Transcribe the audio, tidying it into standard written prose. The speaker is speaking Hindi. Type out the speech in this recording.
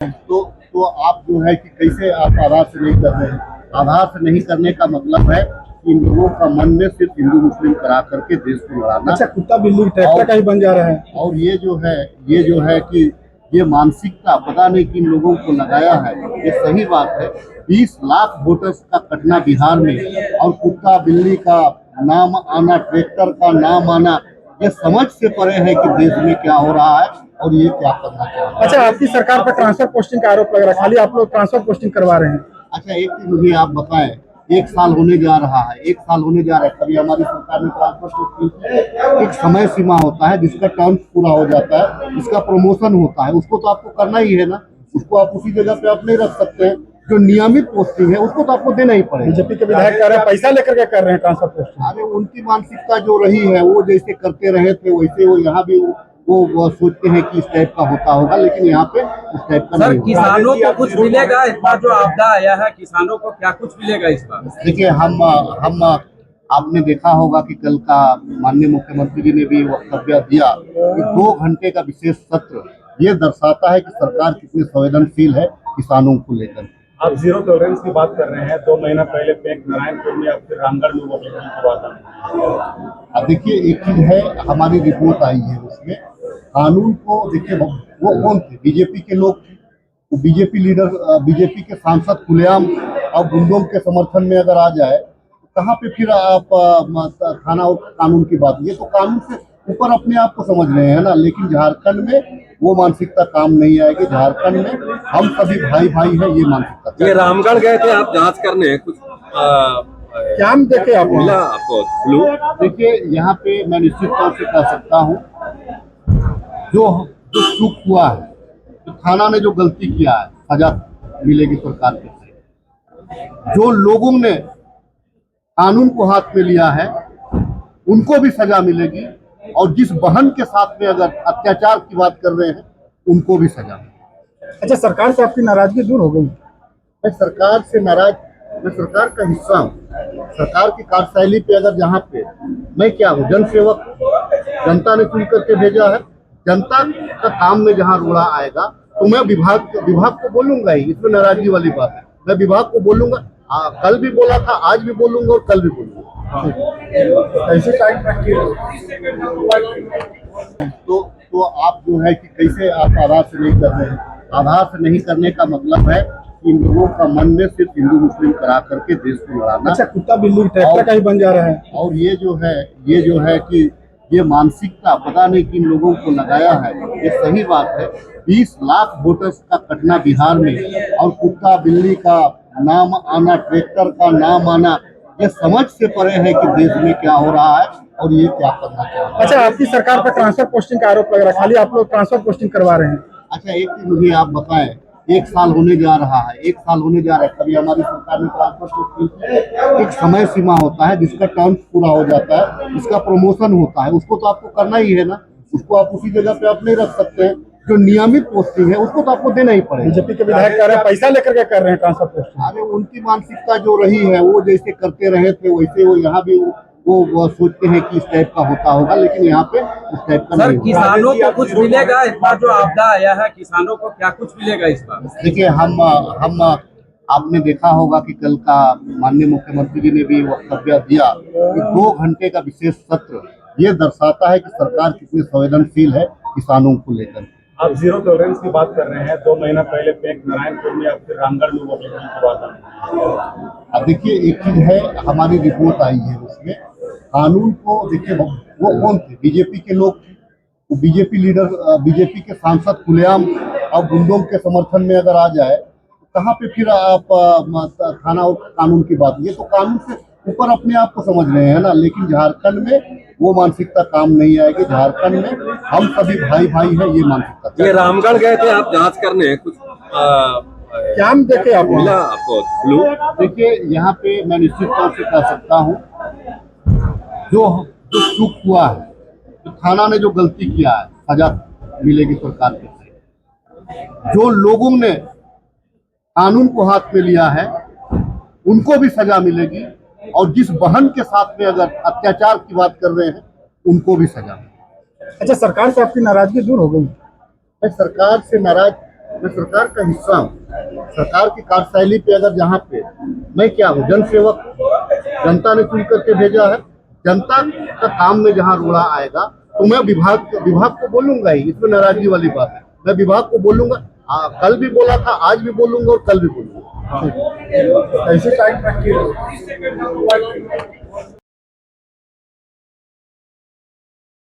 तो आप जो है कि कैसे आप आधार से नहीं कर रहे हैं। आधार से नहीं करने का मतलब है कि इन लोगों का मन में सिर्फ हिंदू मुस्लिम करा करके देश को लड़ाना। अच्छा, कुत्ता बिल्ली ट्रैक्टर का ही बन जा रहा है। और ये जो है कि ये मानसिकता पता नहीं किन लोगों को लगाया है। ये सही बात है, 20 लाख वोटर्स का कटना बिहार में और कुत्ता बिल्ली का नाम आना, ट्रैक्टर का नाम आना, ये समझ से परे है कि देश में क्या हो रहा है और ये क्या करना चाह रहा है। अच्छा, आपकी सरकार पर ट्रांसफर पोस्टिंग का आरोप लग रहा है, खाली आप लोग ट्रांसफर पोस्टिंग करवा रहे हैं। अच्छा, एक चीज मुझे आप बताएं, 1 साल होने जा रहा है, 1 साल होने जा रहा है, कभी हमारी सरकार ने ट्रांसफर पोस्टिंग, एक समय सीमा होता है जिसका टर्म पूरा हो जाता है, इसका प्रमोशन होता है, उसको तो आपको करना ही है ना। उसको आप उसी जगह पे आप नहीं रख सकते हैं। जो नियमित पोस्टिंग है उसको तो आपको देना ही पड़ेगा। बीजेपी के विधायक कह रहे हैं पैसा लेकर के कर रहे हैं ट्रांसफर पोस्टिंग। अरे उनकी मानसिकता जो रही है, वो जैसे करते रहे थे वैसे वो यहाँ भी वो सोचते हैं कि इस टाइप का होता होगा, लेकिन यहाँ पे उस टाइप का सर, नहीं होगा। किसानों को कुछ मिलेगा इस बार जो आपदा आया है? किसानों को क्या कुछ मिलेगा इस बार? देखिए, हम आपने देखा होगा कि कल का माननीय मुख्यमंत्री जी ने भी वक्तव्य दिया कि 2 घंटे का विशेष सत्र, ये दर्शाता है कि सरकार कितनी संवेदनशील है किसानों को लेकर। आप जीरो टॉलरेंस की बात कर रहे हैं। 2 महीना पहले पैक नारायणपुर में आपके रामगढ़ में वोटिंग की बात है। अब देखिए, एक चीज है, हमारी रिपोर्ट आई है उसमें कानून को देखिए, वो कौन थे? बीजेपी के लोग थे। वो बीजेपी लीडर, बीजेपी के सांसद खुलेआम और गुंडों के समर्थन में अगर आ जाए तो कहाँ पे फिर आप थाना और कानून की बात? ये तो कानून से ऊपर अपने आप को समझ रहे हैं ना। लेकिन झारखंड में वो मानसिकता काम नहीं आएगी। झारखंड में हम सभी भाई भाई हैं, ये मानसिकता। ये रामगढ़ गए थे आप जांच करने, कुछ क्या हम देखे आप मिला आपको क्लू? देखिए, यहाँ पे मैं निश्चित तौर से कह सकता हूँ, जो जो चूक हुआ है, तो थाना ने जो गलती किया है, सजा मिलेगी सरकार के से। जो लोगों ने कानून को हाथ में लिया है उनको भी सजा मिलेगी, और जिस बहन के साथ में अगर अत्याचार की बात कर रहे हैं उनको भी सजा मिलेगी। अच्छा, सरकार से आपकी नाराजगी दूर हो गई? मैं सरकार से नाराज, मैं सरकार का हिस्सा हूँ। सरकार की कार्यशैली पे अगर जहाँ पे मैं क्या हूँ, जनसेवक, जनता ने चुन करके भेजा है, जनता का काम में जहाँ रोड़ा आएगा तो मैं विभाग को बोलूंगा ही। इसमें नाराजगी वाली बात है, मैं विभाग को बोलूंगा। कल भी बोला था, आज भी बोलूंगा और कल भी बोलूंगा। ऐसे टाइम रखिए। तो आप जो है कि कैसे आप आधार से नहीं कर रहे हैं। आधार से नहीं करने का मतलब है कि इन लोगों का मन में सिर्फ हिंदू मुस्लिम करा करके देश को लड़ाना। अच्छा, कुत्ता बिल्ली ट्रैक्टर का ही बन जा रहा है। और ये जो है कि ये मानसिकता पता नहीं किन लोगों को लगाया है। ये सही बात है, 20 लाख वोटर्स का कटना बिहार में और कुत्ता बिल्ली का नाम आना, ट्रैक्टर का नाम आना, ये समझ से परे है कि देश में क्या हो रहा है और ये क्या करना चाह रहा है। अच्छा, आपकी सरकार पर ट्रांसफर पोस्टिंग का आरोप लग रहा है, खाली आप लोग ट्रांसफर पोस्टिंग करवा रहे हैं। अच्छा, एक चीज मुझे आप बताएं, 1 साल होने जा रहा है, 1 साल होने जा रहा है, कभी हमारी सरकार ने ट्रांसफर पोस्टिंग, एक समय सीमा होता है जिसका टर्म पूरा हो जाता है, इसका प्रमोशन होता है, उसको तो आपको करना ही है ना। उसको आप उसी जगह पे आप नहीं रख सकते हैं। जो नियमित पोस्टिंग है उसको तो आपको देना ही पड़ेगा। बीजेपी के विधायक कह रहे हैं पैसा लेकर के कर रहे हैं ट्रांसफर पोस्टिंग। अरे उनकी मानसिकता जो रही है, वो जैसे करते रहे थे वैसे वो यहाँ भी वो सोचते हैं कि इस टाइप का होता होगा, लेकिन यहाँ पे उस टाइप का सर, नहीं होगा। किसानों को कुछ मिलेगा इस बार जो आपदा आया है? किसानों को क्या कुछ मिलेगा इस बार? देखिए, हम आपने देखा होगा कि कल का माननीय मुख्यमंत्री जी ने भी वक्तव्य दिया कि 2 घंटे का विशेष सत्र, ये दर्शाता है कि सरकार कितनी संवेदनशील है किसानों को लेकर। आप जीरो टॉलरेंस की बात कर रहे हैं। 2 महीना पहले पैक नारायणपुर में आपके रामगढ़ में वोटिंग की बात है। अब देखिए, एक चीज है, हमारी रिपोर्ट आई है उसमें कानून को देखिए, वो कौन थे? बीजेपी के लोग थे। वो बीजेपी लीडर, बीजेपी के सांसद खुलेआम और गुंडों के समर्थन में अगर आ जाए तो कहाँ पे फिर आप थाना और कानून की बात? ये तो कानून से ऊपर अपने आप को समझ रहे हैं ना। लेकिन झारखंड में वो मानसिकता काम नहीं आएगी। झारखंड में हम सभी भाई भाई हैं, ये मानसिकता। ये रामगढ़ गए थे आप जांच करने, कुछ क्या हम देखे आप मिला आपको क्लू? देखिए, यहाँ पे मैं निश्चित तौर से कह सकता हूँ, जो चूक हुआ है, तो थाना ने जो गलती किया है, सजा मिलेगी सरकार के से। जो लोगों ने कानून को हाथ में लिया है उनको भी सजा मिलेगी, और जिस बहन के साथ में अगर अत्याचार की बात कर रहे हैं उनको भी सजा मिलेगी। अच्छा, सरकार से आपकी नाराजगी दूर हो गई? मैं सरकार से नाराज, मैं सरकार का हिस्सा हूँ। सरकार की कार्यशैली पे अगर जहाँ पे मैं क्या हूँ, जनसेवक, जनता ने चुन करके भेजा है, जनता का काम में जहाँ रोड़ा आएगा तो मैं विभाग को बोलूंगा ही, इसमें नाराजगी वाली बात है। मैं विभाग को बोलूंगा, कल भी बोला था, आज भी बोलूंगा और कल भी बोलूंगा। ऐसे टाइप